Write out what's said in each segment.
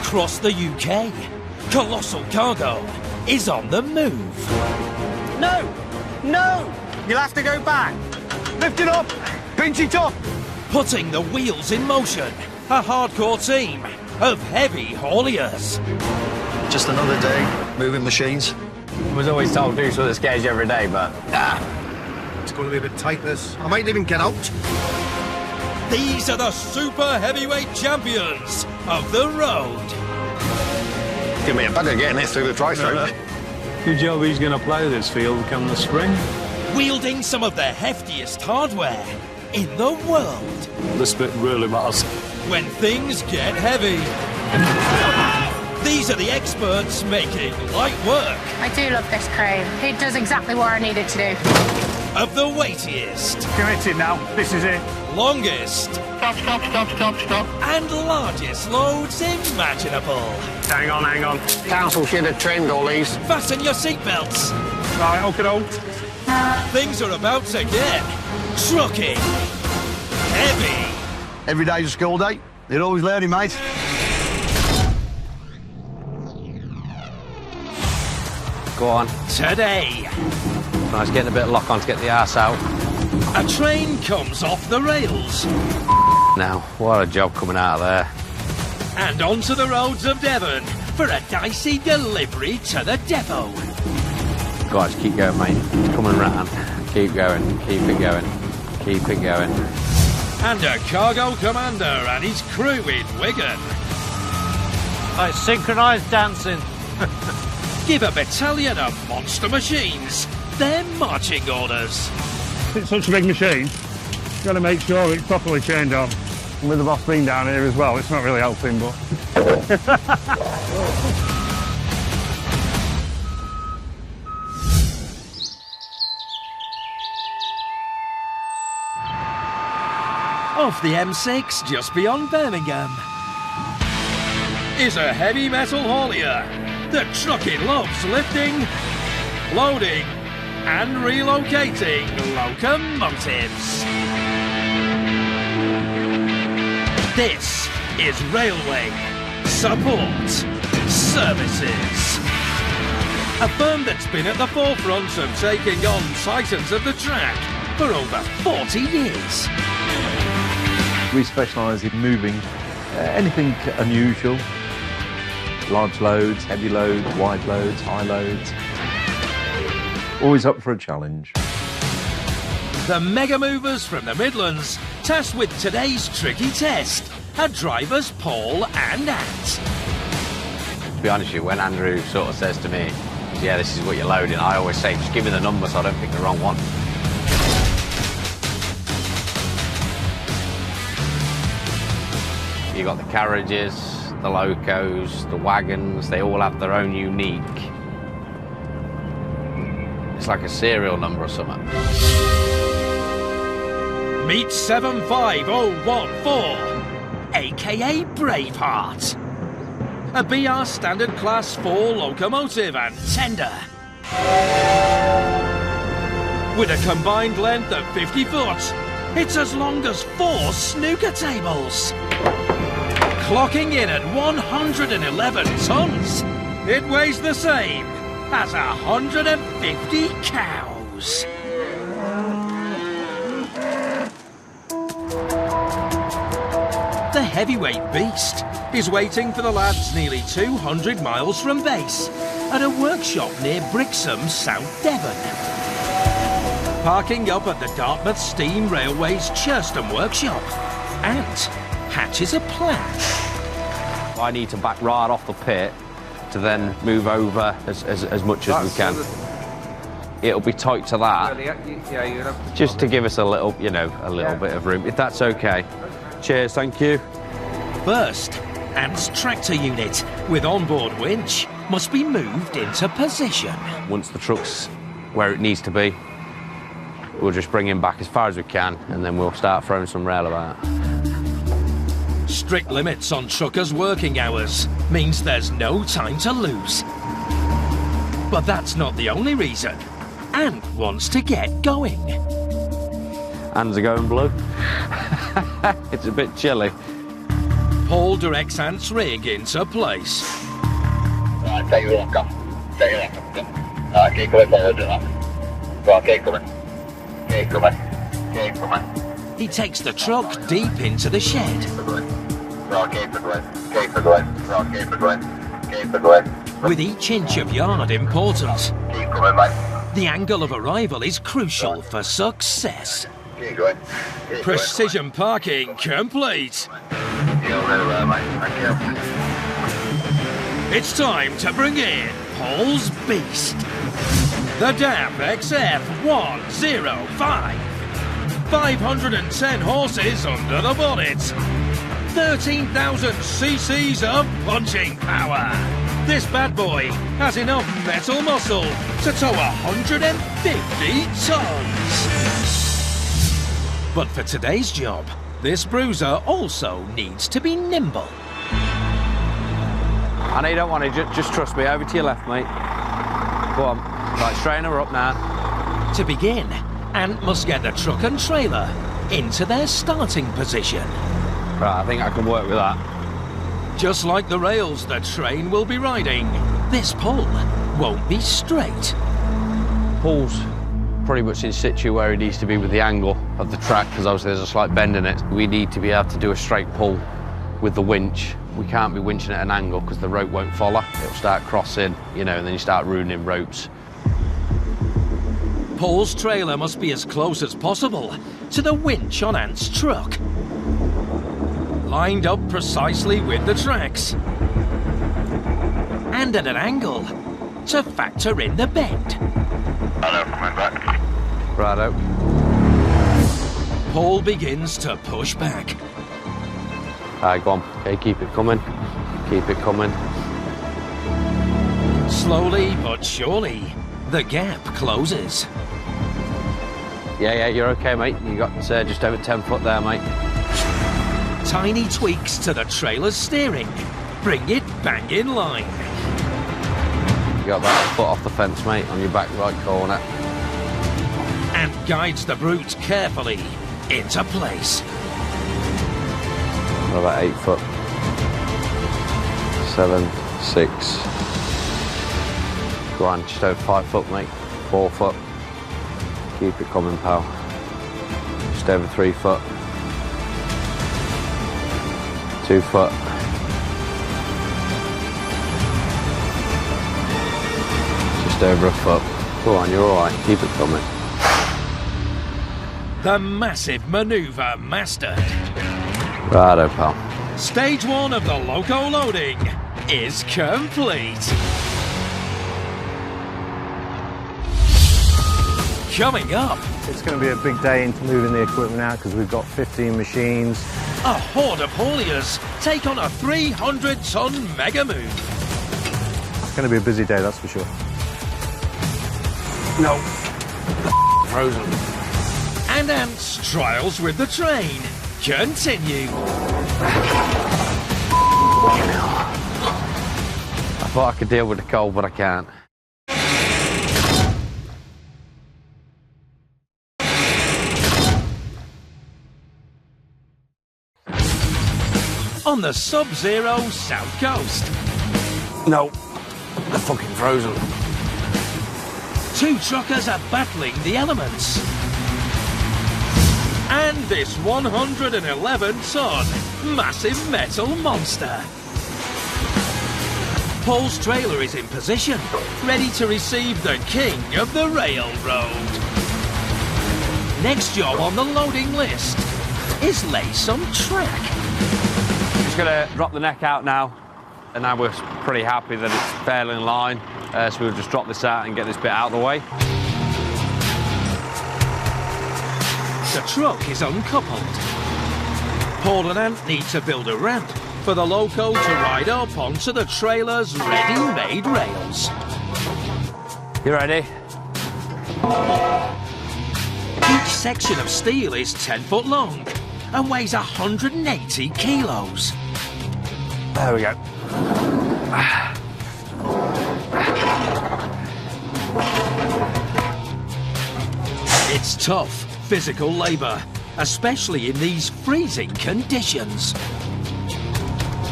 Across the UK, colossal cargo is on the move. No! No! You'll have to go back. Lift it up! Pinch it up! Putting the wheels in motion, a hardcore team of heavy hauliers. Just another day, moving machines. I was always told do something that scares you every day, but It's going to be a bit tight, this. I might even get out. These are the super heavyweight champions of the road. Give me a bugger getting this through the tri-stroke. Good job he's going to plough this field come the spring. Wielding some of the heftiest hardware in the world. This bit really matters. When things get heavy. These are the experts making light work. I do love this crane. It does exactly what I need it to do. Of the weightiest, Committed now. This is it. longest, Stop. and largest loads imaginable. Hang on. council should have trimmed all these. Fasten your seatbelts. Right, okay. Things are about to get trucking heavy. Every day's a school day. You're always learning, mate. Go on. Today, Nice getting a bit of lock on to get the arse out. a train comes off the rails Now, what a job coming out of there. and onto the roads of Devon for a dicey delivery to the depot. Guys, keep going, mate. It's coming round. Keep going. Keep it going. Keep it going. And a cargo commander and his crew in Wigan. Like synchronised dancing. Give a battalion of monster machines their marching orders. It's such a big machine. You've got to make sure it's properly chained on. And with the boss being down here as well, it's not really helping, but... Off the M6 just beyond Birmingham is a heavy metal haulier that trucking loves lifting, loading and relocating locomotives. This is Railway Support Services, a firm that's been at the forefront of taking on titans of the track for over 40 years. We specialise in moving anything unusual, large loads, heavy loads, wide loads, high loads. Always up for a challenge. The mega movers from the Midlands, tasked with today's tricky test, are drivers Paul and Ant. To be honest with you, when Andrew sort of says to me, yeah, this is what you're loading, I always say, just give me the number so I don't pick the wrong one. You've got the carriages, the locos, the wagons, they all have their own unique. It's like a serial number or something. Meet 75014, aka Braveheart. A BR Standard Class 4 locomotive and tender. With a combined length of 50 foot, it's as long as 4 snooker tables. Clocking in at 111 tons, it weighs the same as 150 cows. The heavyweight beast is waiting for the lads nearly 200 miles from base at a workshop near Brixham, South Devon. Parking up at the Dartmouth Steam Railway's Churston workshop, Ant hatches a plan. I need to back right off the pit to then move over as much as we can. It'll be tight to that, just to give us a little, you know, a little bit of room, if that's okay. Cheers, thank you. First, Ant's tractor unit with onboard winch must be moved into position. Once the truck's where it needs to be, we'll just bring him back as far as we can, and then we'll start throwing some rail about. Strict limits on truckers' working hours means there's no time to lose. But that's not the only reason. Ant wants to get going. Hands are going blue. It's a bit chilly. Paul directs Ant's rig into place. Right, take your lock off. Take your lock off. Right, keep going forward to that. Go on, keep coming. Keep coming. Keep coming. He takes the truck deep into the shed. Right, keep it going. Keep it going. Right, keep it going. Keep it going. With each inch of yard important, Keep coming, mate. the angle of arrival is crucial for success. Keep going. Keep Precision parking complete. going. You're really well, mate. Thank you. It's time to bring in Paul's Beast. The DAP XF105. 510 horses under the bonnet. 13,000 cc's of punching power. This bad boy has enough metal muscle to tow 150 tons. But for today's job, this bruiser also needs to be nimble. I know you don't want to, just trust me. Over to your left, mate. Go on. Right, straighten her up now. To begin, Ant must get the truck and trailer into their starting position. Right, I think I can work with that. Just like the rails the train will be riding, this pull won't be straight. Paul's pretty much in situ where he needs to be with the angle of the track, because obviously there's a slight bend in it. We need to be able to do a straight pull with the winch. We can't be winching at an angle because the rope won't follow. It'll start crossing, you know, and then you start ruining ropes. Paul's trailer must be as close as possible to the winch on Ant's truck. Lined up precisely with the tracks. And at an angle to factor in the bend. Hello, coming back. Righto. Paul begins to push back. Alright, go on. Okay, keep it coming. Keep it coming. Slowly but surely, the gap closes. Yeah, you're okay, mate. You got just over 10 foot there, mate. Tiny tweaks to the trailer's steering bring it bang in line. You got about a foot off the fence, mate, on your back right corner. And guides the brute carefully into place. About 8 foot. 7, 6. Go on, just over 5 foot, mate. 4 foot. Keep it coming, pal. Just over 3 foot. 2 foot. Just over a foot. Go on, you're all right. Keep it coming. The massive manoeuvre mastered. Righto, pal. Stage 1 of the loco loading is complete. Coming up, It's going to be a big day into moving the equipment out because we've got 15 machines. a horde of hauliers take on a 300-ton mega move. It's going to be a busy day, that's for sure. No. Frozen. And Ant's trials with the train continue. I thought I could deal with the cold, but I can't. On the sub-zero south coast, No. They're fucking frozen. two truckers are battling the elements. And this 111-ton massive metal monster. Paul's trailer is in position, ready to receive the king of the railroad. Next job on the loading list is lay some track. Just gonna drop the neck out now, and now we're pretty happy that it's fairly in line. So we'll just drop this out and get this bit out of the way. The truck is uncoupled. Paul and Ant need to build a ramp for the loco to ride up onto the trailer's ready-made rails. You ready? Each section of steel is 10 foot long and weighs 180 kilos. There we go. It's tough, physical labour, especially in these freezing conditions.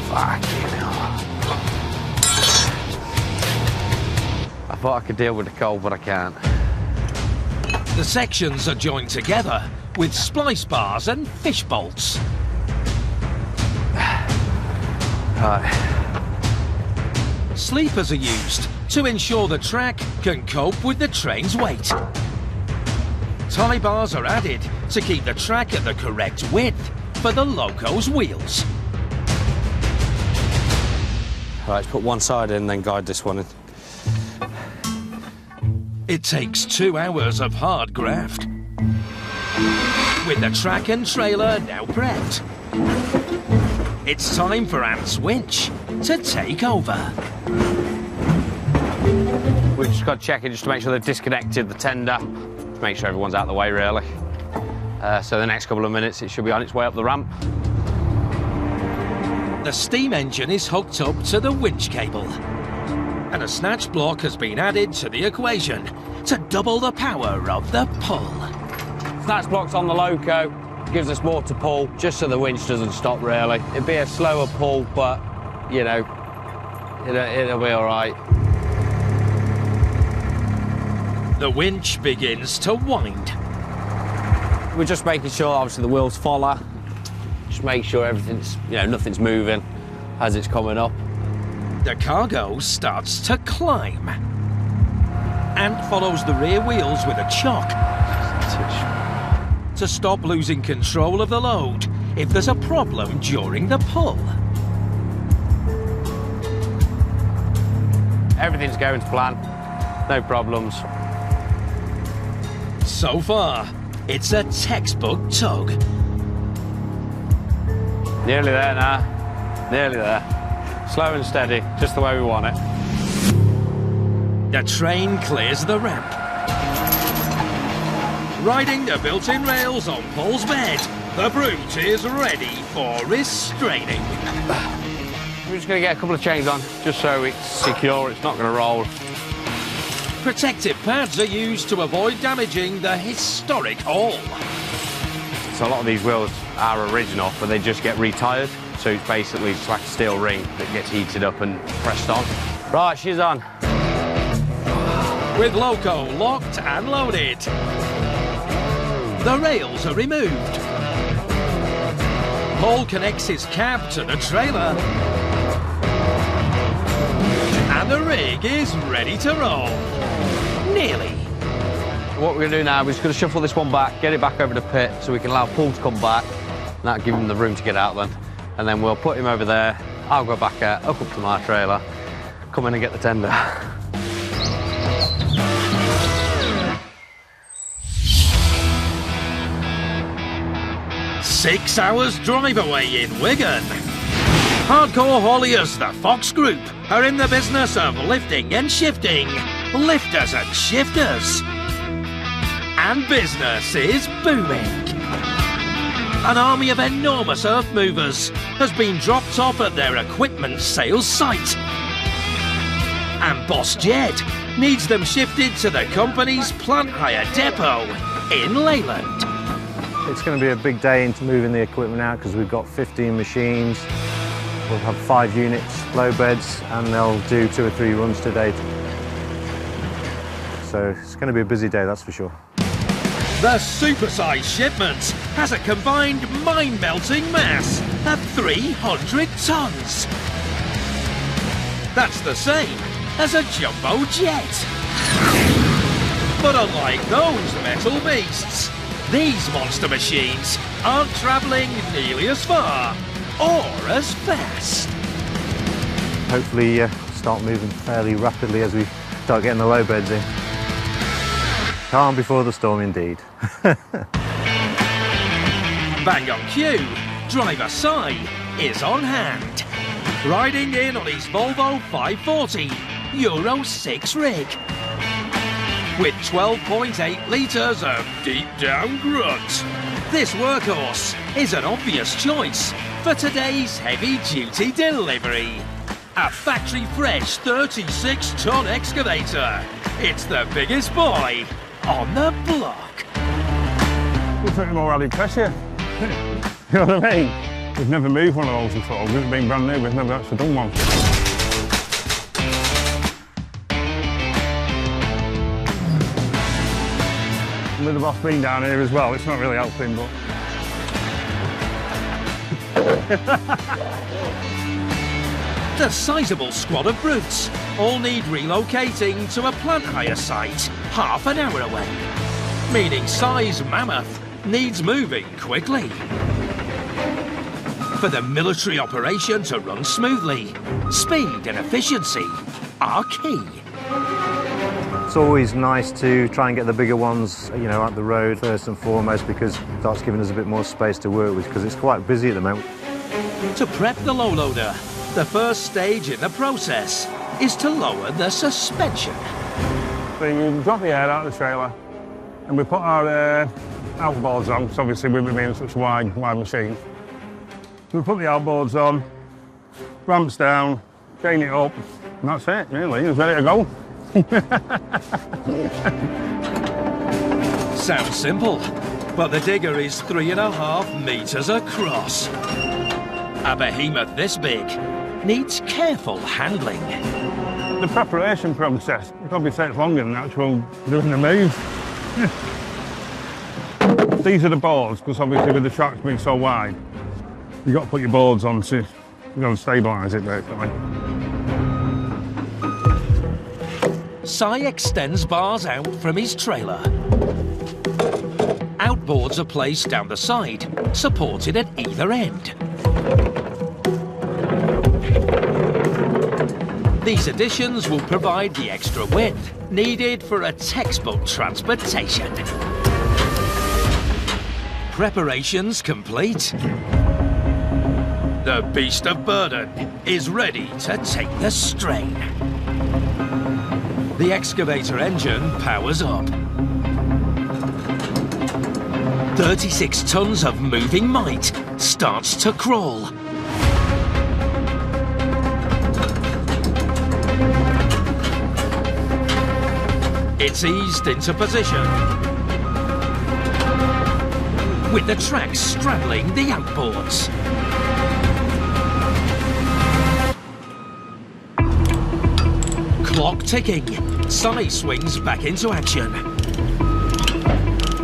Fucking hell. I thought I could deal with the cold, but I can't. The sections are joined together with splice bars and fish bolts. Right. Sleepers are used to ensure the track can cope with the train's weight. Tie bars are added to keep the track at the correct width for the loco's wheels. Right, let's put one side in, then guide this one in. It takes 2 hours of hard graft. With the track and trailer now prepped, it's time for Ant's winch to take over. We've just got to check it just to make sure they've disconnected the tender, to make sure everyone's out of the way, really. So the next couple of minutes, it should be on its way up the ramp. The steam engine is hooked up to the winch cable, and a snatch block has been added to the equation to double the power of the pull. Snatch block's on the loco, gives us more to pull, just so the winch doesn't stop, really. It'd be a slower pull, but, you know, it'll be all right. The winch begins to wind. We're just making sure, obviously, the wheels follow. Just make sure everything's, you know, nothing's moving as it's coming up. The cargo starts to climb. Ant follows the rear wheels with a chock to stop losing control of the load if there's a problem during the pull. Everything's going to plan, no problems. So far, it's a textbook tug. Nearly there now, nearly there. Slow and steady, just the way we want it. The train clears the ramp. Riding the built-in rails on Paul's bed, the brute is ready for restraining. We're just going to get a couple of chains on, just so it's secure, it's not going to roll. Protective pads are used to avoid damaging the historic hull. So a lot of these wheels are original, but they just get retired. So it's basically just like a steel ring that gets heated up and pressed on. Right, she's on. With loco locked and loaded, the rails are removed. Paul connects his cab to the trailer, and the rig is ready to roll. Nearly. What we're going to do now is just going to shuffle this one back, get it back over the pit so we can allow Paul to come back. And that'll give him the room to get out then. And then we'll put him over there. I'll go back out, hook up to my trailer, come in and get the tender. Six hours drive away in Wigan. Hardcore hauliers, the Fox Group, are in the business of lifting and shifting, lifters and shifters. And business is booming. An army of enormous earth movers has been dropped off at their equipment sales site. And Boss Jed needs them shifted to the company's plant hire depot in Leyland. It's going to be a big day into moving the equipment out because we've got 15 machines. We'll have 5 units, low beds, and they'll do 2 or 3 runs today. So it's going to be a busy day, that's for sure. The supersized shipment has a combined mind-melting mass of 300 tons. That's the same as a jumbo jet. But unlike those metal beasts, these monster machines aren't travelling nearly as far or as fast. Hopefully start moving fairly rapidly as we start getting the low beds in. Calm before the storm indeed. Bang on cue, driver Si is on hand, riding in on his Volvo 540 Euro 6 rig. With 12.8 litres of deep down grunt, this workhorse is an obvious choice for today's heavy duty delivery. A factory fresh 36-ton excavator. It's the biggest boy on the block. We'll put more rally pressure. You know what I mean? We've never moved one of those before. We've been brand new, we've never actually done one. With the boss being down here as well, it's not really helping, but... The sizable squad of brutes all need relocating to a plant hire site half an hour away, meaning Si's mammoth needs moving quickly. For the military operation to run smoothly, speed and efficiency are key. It's always nice to try and get the bigger ones, you know, up the road first and foremost, because that's giving us a bit more space to work with, because it's quite busy at the moment. To prep the low loader, the first stage in the process is to lower the suspension. So we drop the air out of the trailer and we put our outboards on, because obviously we've been in such a wide machine. So we put the outboards on, ramps down, chain it up, and that's it, really, it's ready to go. Sounds simple, but the digger is 3.5 meters across. A behemoth this big needs careful handling. The preparation process probably takes longer than actual doing the move. These are the boards, because obviously with the tracks being so wide, you've got to put your boards on to stabilise it basically. Si extends bars out from his trailer. Outboards are placed down the side, supported at either end. These additions will provide the extra width needed for a textbook transportation. Preparations complete. The beast of burden is ready to take the strain. The excavator engine powers up. 36 tons of moving might starts to crawl. It's eased into position, with the tracks straddling the outboards. Clock ticking, Si swings back into action.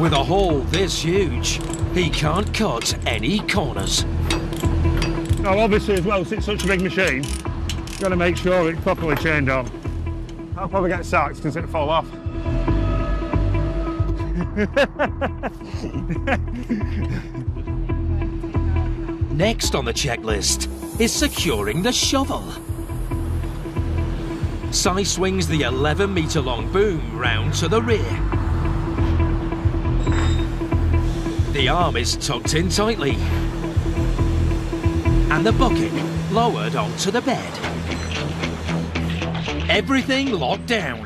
With a hole this huge, he can't cut any corners. Now obviously as well, since it's such a big machine, you've got to make sure it's properly chained on. I'll probably get sacked because it'll fall off. Next on the checklist is securing the shovel. Si swings the 11-metre-long boom round to the rear. The arm is tucked in tightly, and the bucket lowered onto the bed. Everything locked down.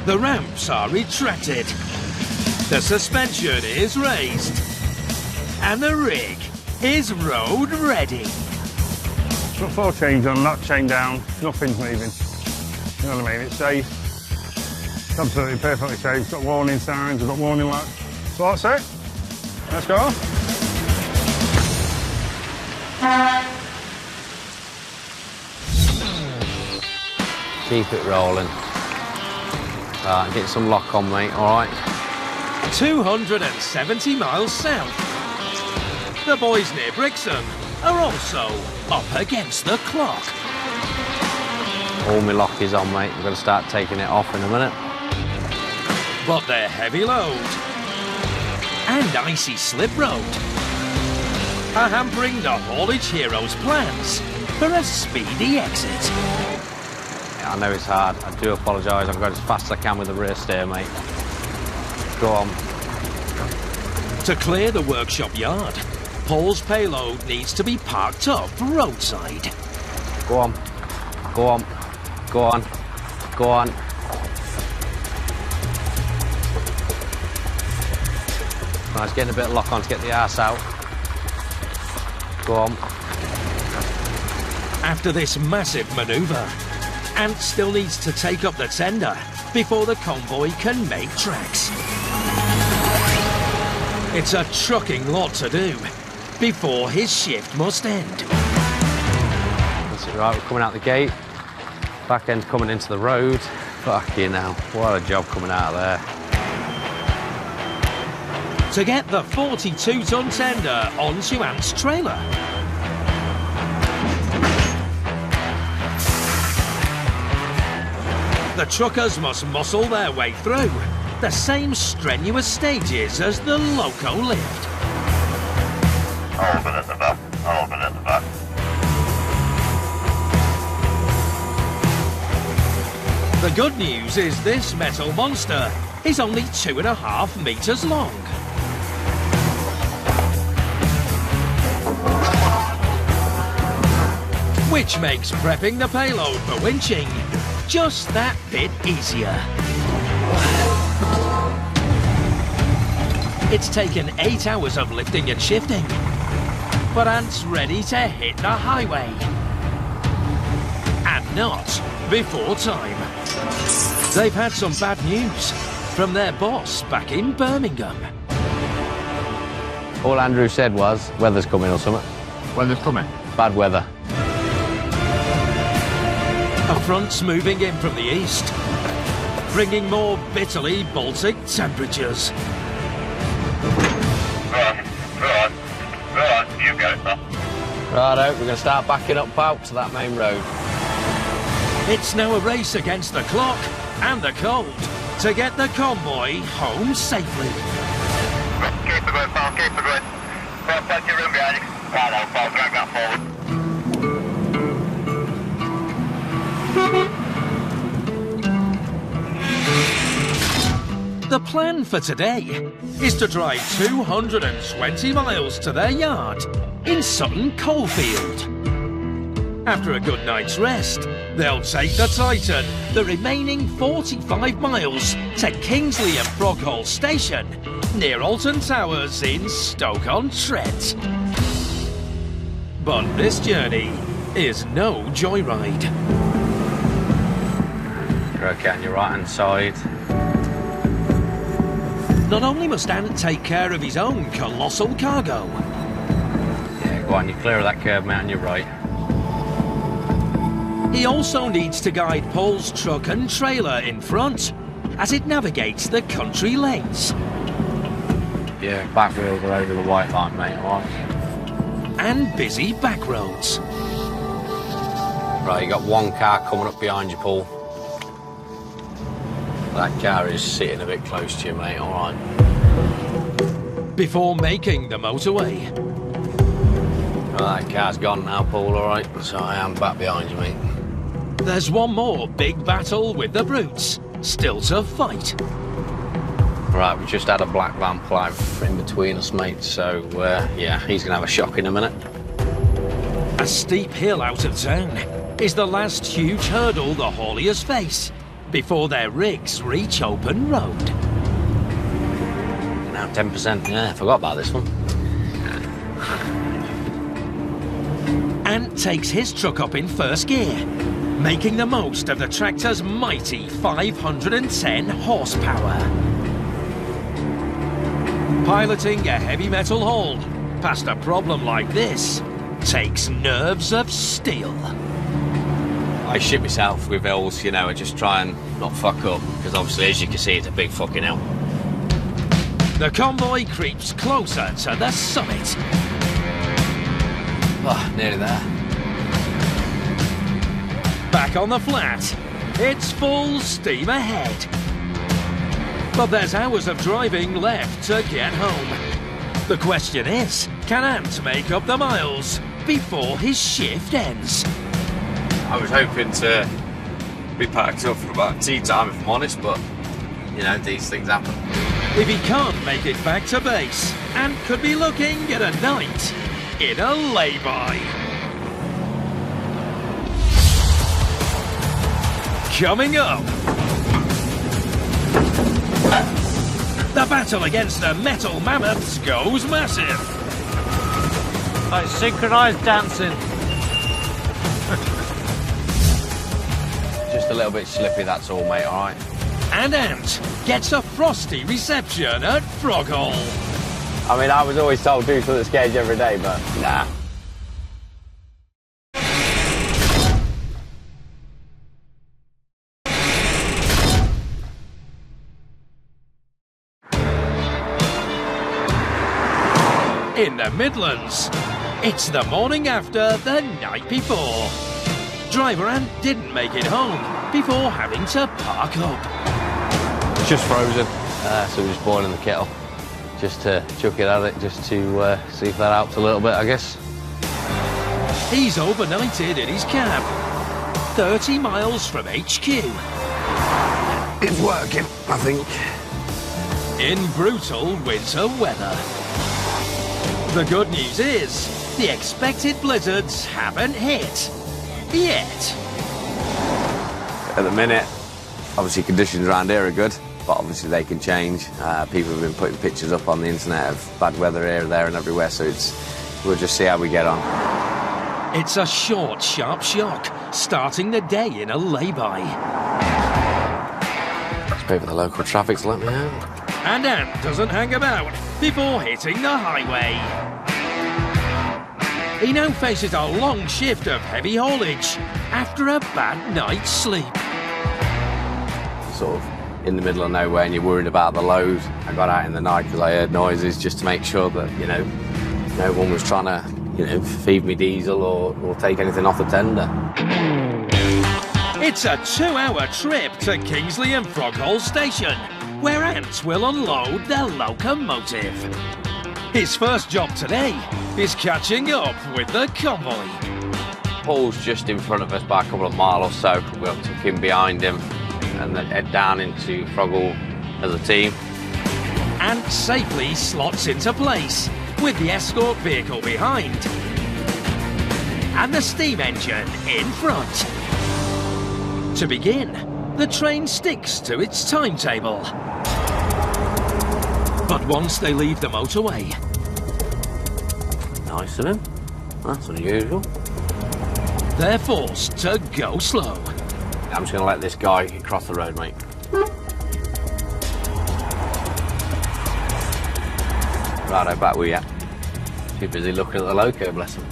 The ramps are retracted. The suspension is raised. And the rig is road ready. Got 4 chains on, that chain down, nothing's moving. You know what I mean? It's safe. It's absolutely perfectly safe. It's got warning signs, we've got warning lights. So that's it. Let's go. Keep it rolling. Get some lock on, mate, all right? 270 miles south. The boys near Brixham are also up against the clock. All my lock is on, mate. I'm going to start taking it off in a minute. But their heavy load and icy slip road are hampering the haulage heroes' plans for a speedy exit. I know it's hard. I do apologise. I'm going as fast as I can with the rear steer, mate. Go on. To clear the workshop yard, Paul's payload needs to be parked up roadside. Go on. Go on. Go on. Go on. I was getting a bit of lock on to get the arse out. Go on. After this massive manoeuvre, Ant still needs to take up the tender before the convoy can make tracks. It's a trucking lot to do, before his shift must end. That's it, right, we're coming out the gate. Back end coming into the road. Fucking hell, what a job coming out of there. To get the 42-ton tender onto Ant's trailer. The truckers must muscle their way through the same strenuous stages as the loco lift. Hold it at the back. Hold it at the back. The good news is this metal monster is only 2.5 meters long. Which makes prepping the payload for winching just that bit easier. It's taken 8 hours of lifting and shifting, but Ant's ready to hit the highway. And not before time. They've had some bad news from their boss back in Birmingham. All Andrew said was, weather's coming or something. Weather's coming? Bad weather. A front's moving in from the east, bringing more bitterly Baltic temperatures. Right, you go, sir. Righto, we're going to start backing up out to that main road. It's now a race against the clock and the cold to get the convoy home safely. Keep it going, pal, keep it going. Got plenty of room behind you. Right, I'll drag that forward. The plan for today is to drive 220 miles to their yard in Sutton Coalfield. After a good night's rest, they'll take the Titan the remaining 45 miles to Kingsley and Froghall Station near Alton Towers in Stoke-on-Trent. But this journey is no joyride. You're okay on your right-hand side. Not only must Ant take care of his own colossal cargo. Yeah, go on, you're clear of that curve, mate, on your right. He also needs to guide Paul's truck and trailer in front as it navigates the country lanes. Yeah, back wheels are over the white line, mate, all right? And busy back roads. Right, you got one car coming up behind you, Paul. That car is sitting a bit close to you, mate, all right? Before making the motorway. Right, that car's gone now, Paul, all right? So I am back behind you, mate. There's one more big battle with the brutes still to fight. Right, we just had a black van plough in between us, mate, so, yeah, he's going to have a shock in a minute. A steep hill out of town is the last huge hurdle the hauliers face before their rigs reach open road. Now 10%, yeah, I forgot about this one. Ant takes his truck up in first gear, making the most of the tractor's mighty 510 horsepower. Piloting a heavy metal haul past a problem like this takes nerves of steel. I shit myself with hills, you know, I just try and not fuck up, because obviously, as you can see, it's a big fucking hill. The convoy creeps closer to the summit. Oh, nearly there. Back on the flat, it's full steam ahead. But there's hours of driving left to get home. The question is, can Ant make up the miles before his shift ends? I was hoping to be packed up for about tea time, if I'm honest, but, you know, these things happen. If he can't make it back to base, Ant could be looking at a night in a lay-by. Coming up, the battle against the metal mammoths goes massive. Like synchronised dancing. Just a little bit slippy, that's all, mate, all right? And Ant gets a frosty reception at Froghall. I mean, I was always told do something that scares you every day, but nah. In the Midlands, it's the morning after the night before. Driver Ant didn't make it home before having to park up. It's just frozen, so we're just boiling the kettle. Just to chuck it at it, just to see if that helps a little bit, I guess. He's overnighted in his cab, 30 miles from HQ. It's working, I think. In brutal winter weather. The good news is, the expected blizzards haven't hit. Yet. At the minute, obviously conditions around here are good, but obviously they can change. People have been putting pictures up on the internet of bad weather here, there and everywhere, so we'll just see how we get on. It's a short, sharp shock, starting the day in a lay-by. Just wait for the local traffic to let me out. And Ant doesn't hang about before hitting the highway. He now faces a long shift of heavy haulage after a bad night's sleep. Sort of in the middle of nowhere and you're worried about the load. I got out in the night because I heard noises just to make sure that, you know, no one was trying to, you know, feed me diesel or take anything off the tender. It's a 2-hour trip to Kingsley and Froghall Station, where Ant will unload their locomotive. His first job today is catching up with the convoy. Paul's just in front of us by a couple of miles or so. We'll tuck in behind him and then head down into Froghall as a team. Ant safely slots into place with the escort vehicle behind and the steam engine in front. To begin, the train sticks to its timetable. But once they leave the motorway... Nice of him. That's unusual. They're forced to go slow. I'm just going to let this guy cross the road, mate. Righto, back with you. Too busy looking at the loco, bless him.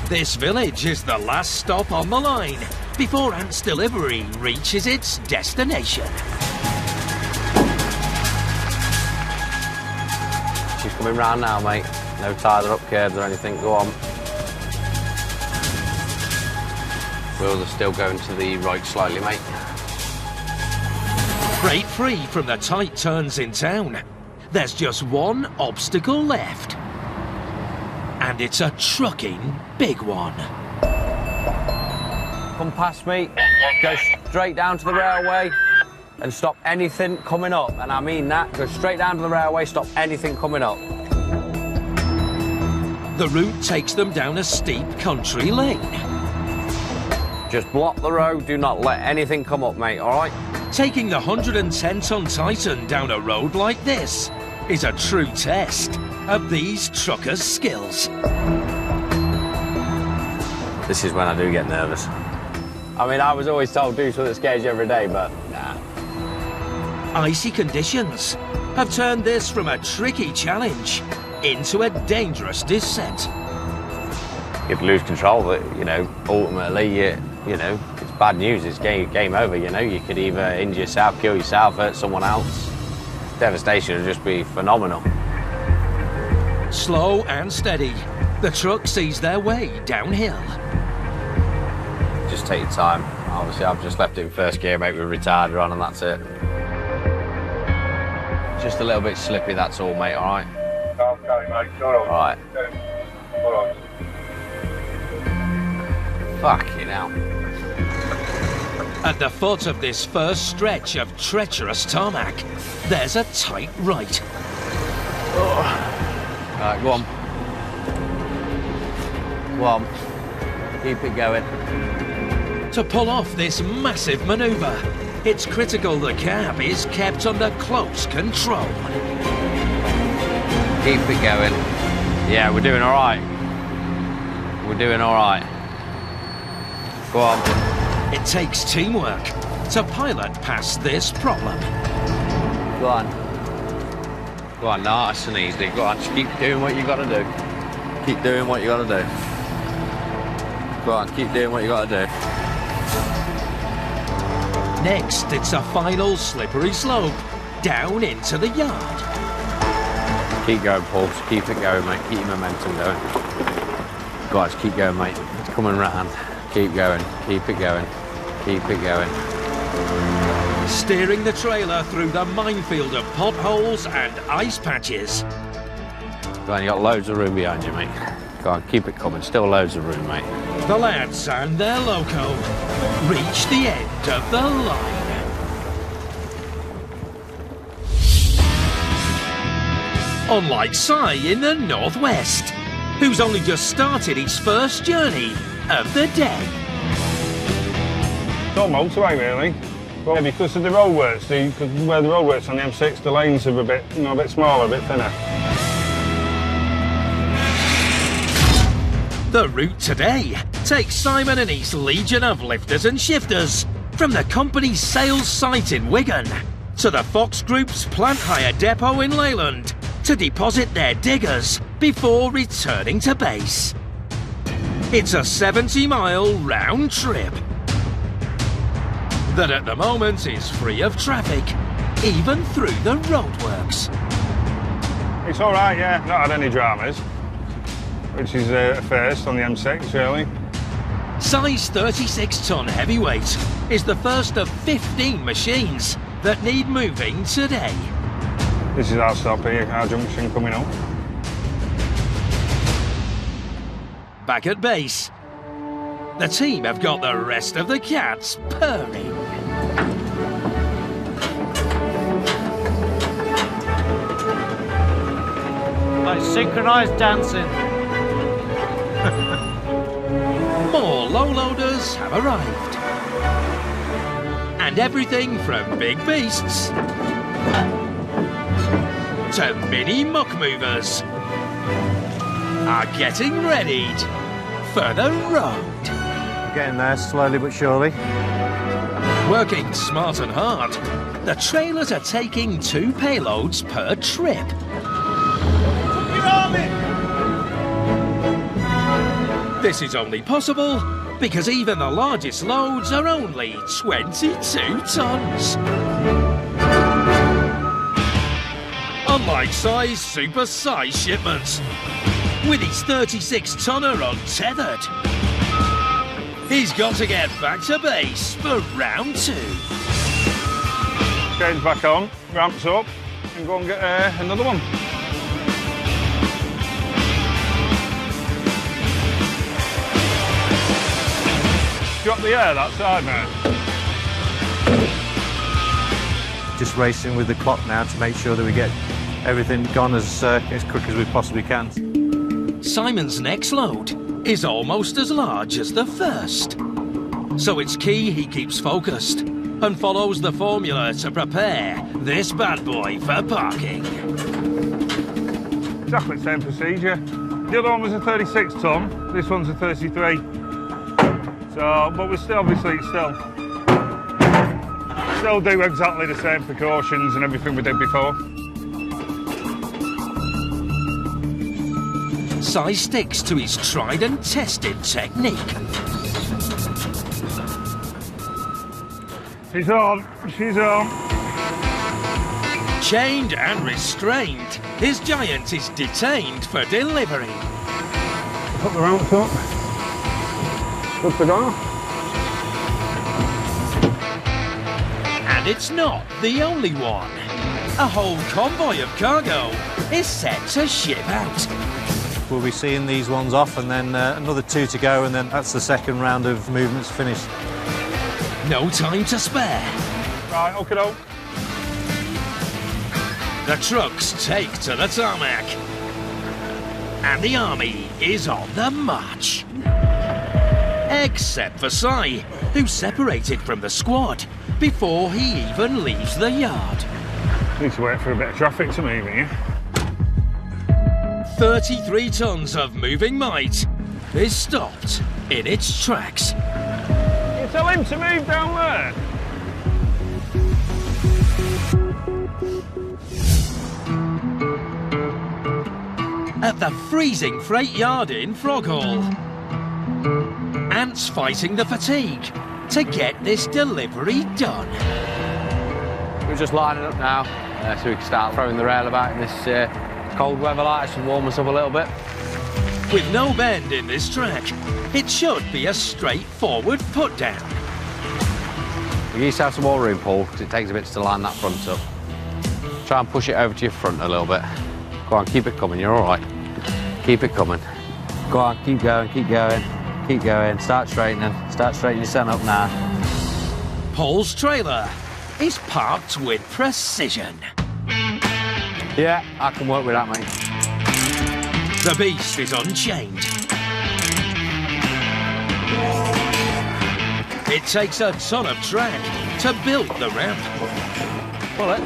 This village is the last stop on the line before Ant's delivery reaches its destination. She's coming round now, mate. No tyre up curbs or anything. Go on. Wheels are still going to the right slightly, mate. Freight free from the tight turns in town. There's just one obstacle left. And it's a trucking big one. Come past me, go straight down to the railway and stop anything coming up. And I mean that, go straight down to the railway, stop anything coming up. The route takes them down a steep country lane. Just block the road, do not let anything come up, mate, all right? Taking the 110-ton Titan down a road like this is a true test of these truckers' skills. This is when I do get nervous. I mean, I was always told do something that scares you every day, but nah. Icy conditions have turned this from a tricky challenge into a dangerous descent. You could lose control, but, you know, ultimately, you know, it's bad news, it's game over, you know. You could either injure yourself, kill yourself, hurt someone else. Devastation would just be phenomenal. Slow and steady, the truck sees their way downhill. Just take your time. Obviously, I've just left it in first gear, mate, with retarder on, and that's it. Just a little bit slippy, that's all, mate, all right? Okay, mate, all right. All right. Fucking hell. At the foot of this first stretch of treacherous tarmac, there's a tight right. Oh. Right, go on. Go on. Keep it going. To pull off this massive manoeuvre, it's critical the cab is kept under close control. Keep it going. Yeah, we're doing all right. We're doing all right. Go on. It takes teamwork to pilot past this problem. Go on. Go on, nice and easy. Go on, just keep doing what you got to do. Keep doing what you got to do. Go on, keep doing what you got to do. Next, it's a final slippery slope down into the yard. Keep going, Paul. Just keep it going, mate. Keep your momentum going. Go on, just keep going, mate. It's coming round. Keep going. Keep it going. Keep it going. Steering the trailer through the minefield of potholes and ice patches. Go on, you got loads of room behind you, mate. Go on, keep it coming. Still loads of room, mate. The lads and their loco reach the end of the line. Unlike Si in the northwest, who's only just started his first journey of the day. It's all motorway really. But because of the roadworks, where the roadworks on the M6, the lanes are a bit, a bit smaller, a bit thinner. The route today takes Simon and his legion of lifters and shifters from the company's sales site in Wigan to the Fox Group's plant hire depot in Leyland to deposit their diggers before returning to base. It's a 70-mile round trip that at the moment is free of traffic, even through the roadworks. It's all right, yeah, not had any dramas, which is a first on the M6 really. Size 36-ton heavyweight is the first of 15 machines that need moving today. This is our stop here, our junction coming up. Back at base, the team have got the rest of the cats purring. Like synchronised dancing. More low-loaders have arrived. And everything from big beasts to mini muck movers are getting readied for the road. Getting there slowly but surely. Working smart and hard, the trailers are taking 2 payloads per trip. This is only possible because even the largest loads are only 22 tons. Unlike Si's super-size shipments, with his 36-tonner untethered, he's got to get back to base for round 2. Change back on, ramps up, and go and get another one. Drop the air that side, mate. Just racing with the clock now to make sure that we get everything gone as quick as we possibly can. Simon's next load is almost as large as the first. So it's key he keeps focused and follows the formula to prepare this bad boy for parking. Exactly the same procedure. The other one was a 36 ton, this one's a 33. So, but we're still, obviously, still do exactly the same precautions and everything we did before. Si sticks to his tried and tested technique. She's on, she's on. Chained and restrained, his giant is detained for delivery. Put the ramps up. Good to go. And it's not the only one. A whole convoy of cargo is set to ship out. We'll be seeing these ones off and then another 2 to go, and then that's the second round of movements finished. No time to spare. Right, okay, doke. The trucks take to the tarmac. And the army is on the march. Except for Si, who's separated from the squad before he even leaves the yard. Need to wait for a bit of traffic to move here. 33 tons of moving might is stopped in its tracks. You tell him to move down there. at the freezing freight yard in Froghall. Ants fighting the fatigue to get this delivery done. We're just lining up now so we can start throwing the rail about in this cold weather like this and warm us up a little bit. With no bend in this track, it should be a straightforward put down. You used to have some more room, Paul, because it takes a bit to line that front up. Try and push it over to your front a little bit. Go on, keep it coming, you're all right. Keep it coming. Go on, keep going, keep going, keep going. Start straightening your stand up now. Paul's trailer is parked with precision. Yeah, I can work with that, mate. The beast is unchained. It takes a ton of track to build the ramp. Pull it.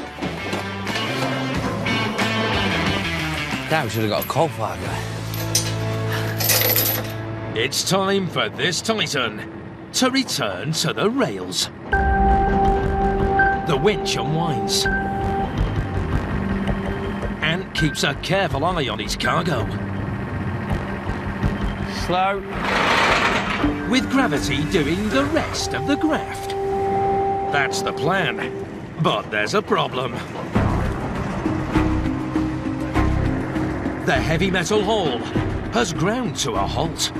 Damn, we should have got a coal fire guy. It's time for this Titan to return to the rails. The winch unwinds. Ant keeps a careful eye on his cargo. Slow. With gravity doing the rest of the graft. That's the plan, but there's a problem. The heavy metal haul has ground to a halt.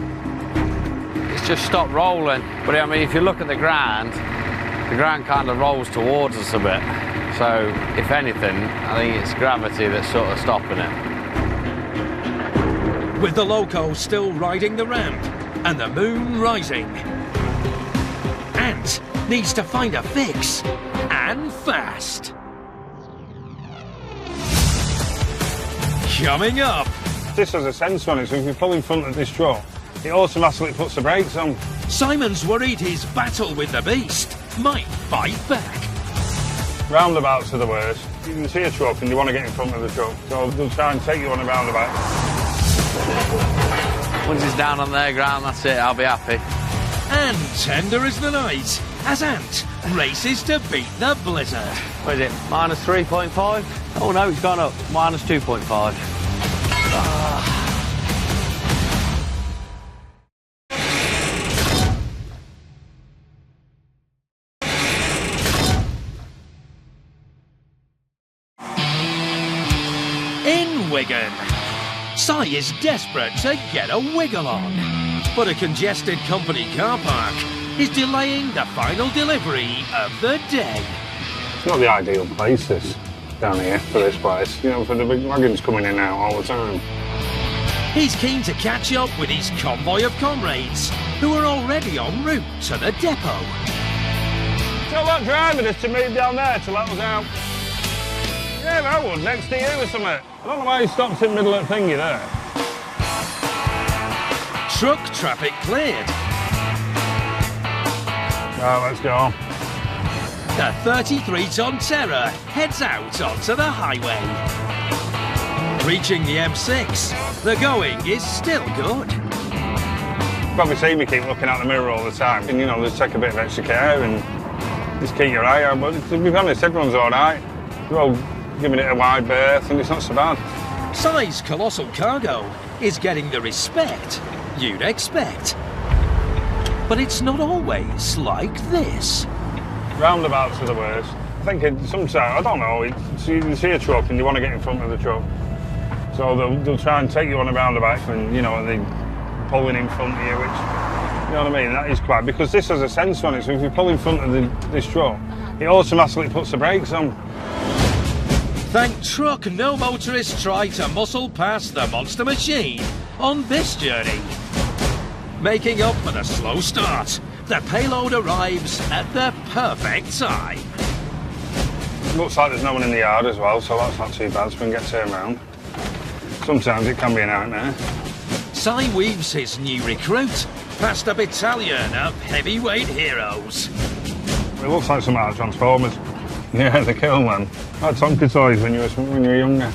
It's just stopped rolling. But I mean, if you look at the ground kind of rolls towards us a bit. So, if anything, I think it's gravity that's sort of stopping it. With the loco still riding the ramp and the moon rising, Ant needs to find a fix, and fast. Coming up. This has a sensor on it, so if you pull in front of this truck, it automatically puts the brakes on. Simon's worried his battle with the beast might fight back. Roundabouts are the worst. You can see a truck and you want to get in front of the truck, so they'll try and take you on a roundabout. Once it's down on their ground, that's it, I'll be happy. And tender as the night, as Ant races to beat the blizzard. What is it, minus 3.5? Oh no, it's gone up, minus 2.5. In Wigan, Si is desperate to get a wiggle on, but a congested company car park is delaying the final delivery of the day. It's not the ideal place, this, down here, for this place. You know, for the big wagons coming in and out all the time. He's keen to catch up with his convoy of comrades who are already en route to the depot. Tell that driver just to move down there to let us out. Yeah, I would, next to you or something. I don't know why he stopped in the middle of the thingy there. Truck traffic cleared. Right, let's go. The 33-ton Terror heads out onto the highway. Reaching the M6, the going is still good. You probably see me keep looking out the mirror all the time, and you know, just take a bit of extra care and just keep your eye out. But to be honest, everyone's all right. They're all giving it a wide berth, and it's not so bad. Si's colossal cargo is getting the respect you'd expect. But it's not always like this. Roundabouts are the worst. I think sometimes, I don't know, you see a truck and you want to get in front of the truck. So they'll try and take you on a roundabout and, you know, they pulling in front of you, which, you know what I mean, that is quite, because this has a sensor on it, so if you pull in front of this truck, it automatically puts the brakes on. Thank truck, no motorists try to muscle past the monster machine on this journey. Making up for the slow start, the payload arrives at the perfect time. Looks like there's no one in the yard as well, so that's not too bad, so we can get turned around. Sometimes it can be a nightmare. Si weaves his new recruit past a battalion of heavyweight heroes. It looks like some out of Transformers. Yeah, they kill them. Like Tonka toys when you were younger.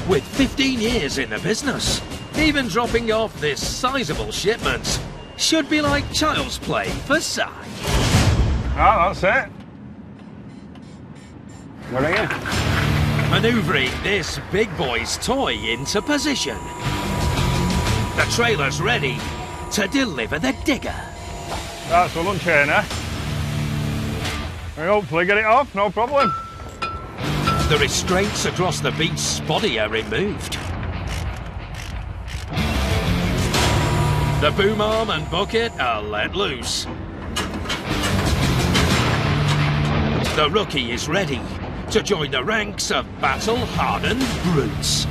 With 15 years in the business, even dropping off this sizable shipment should be like child's play for Si. Ah, that's it. Where are you? Manoeuvring this big boy's toy into position. The trailer's ready to deliver the digger. That's the lunch here now. We hopefully get it off, no problem. The restraints across the beast's body are removed. The boom arm and bucket are let loose. The rookie is ready to join the ranks of battle-hardened brutes.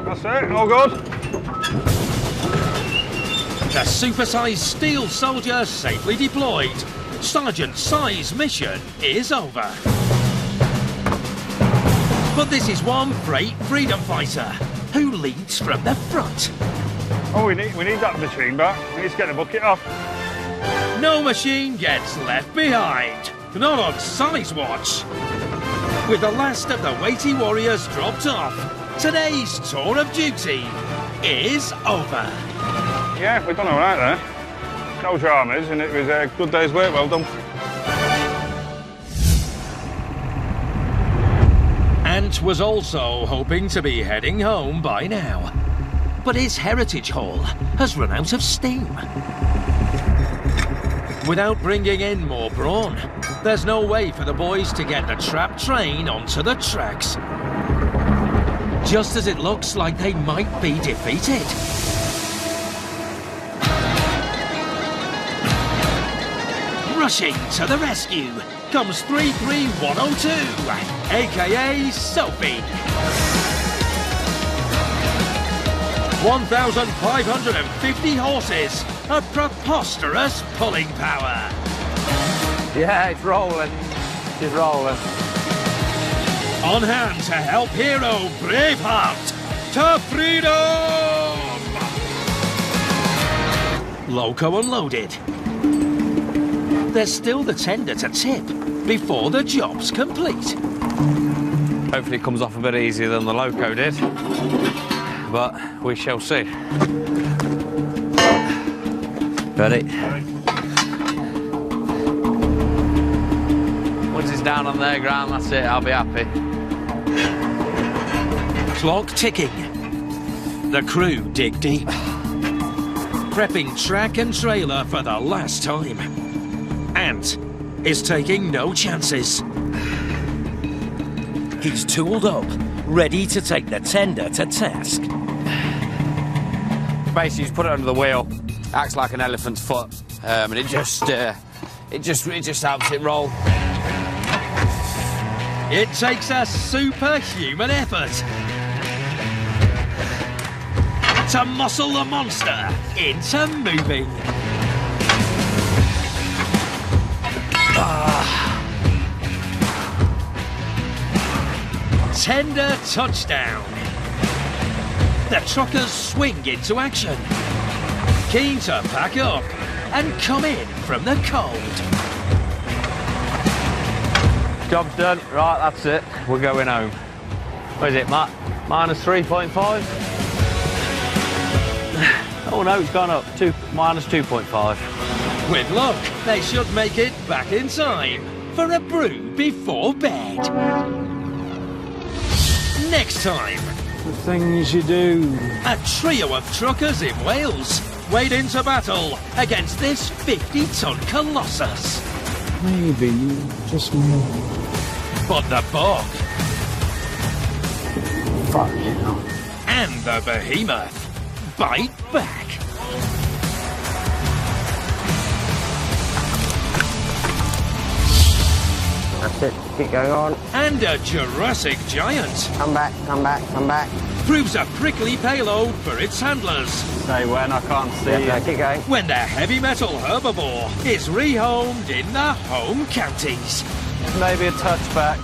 That's it, all good. The supersized steel soldier safely deployed. Sergeant Si's mission is over. But this is one freight freedom fighter who leads from the front. Oh, we need that machine back. We need to get the bucket off. No machine gets left behind. Not on Si's watch. With the last of the weighty warriors dropped off, today's tour of duty is over. Yeah, we've done all right there. No dramas, and it was a good day's work, well done. Ant was also hoping to be heading home by now. But his heritage hall has run out of steam. Without bringing in more brawn, there's no way for the boys to get the trapped train onto the tracks. Just as it looks like they might be defeated. Rushing to the rescue comes 33102, aka Sophie. 1,550 horses of preposterous pulling power. Yeah, it's rolling. It's rolling. On hand to help hero Braveheart to freedom! Loco unloaded. There's still the tender to tip before the job's complete. Hopefully it comes off a bit easier than the Loco did. But we shall see. Ready? Once it's down on their ground, that's it, I'll be happy. Clock ticking. The crew dig deep. Prepping track and trailer for the last time. Ant is taking no chances. He's tooled up, ready to take the tender to task. Basically, just put it under the wheel. Acts like an elephant's foot, and it just helps it roll. It takes a superhuman effort to muscle the monster into moving. Tender touchdown. The truckers swing into action, keen to pack up and come in from the cold. Job's done. Right, that's it. We're going home. What is it, Matt? Minus 3.5? Oh no, it's gone up. Minus 2.5. With luck, they should make it back in time for a brew before bed. Next time, The things you do. a trio of truckers in Wales wade into battle against this 50-ton colossus. Maybe just more. But the bog Fuck you. and the behemoth bite back. That's it, keep going on. And a Jurassic giant Come back, come back, come back. proves a prickly payload for its handlers Say when, I can't see Yeah, keep going. when the heavy metal herbivore is rehomed in the home counties. Maybe a touchback.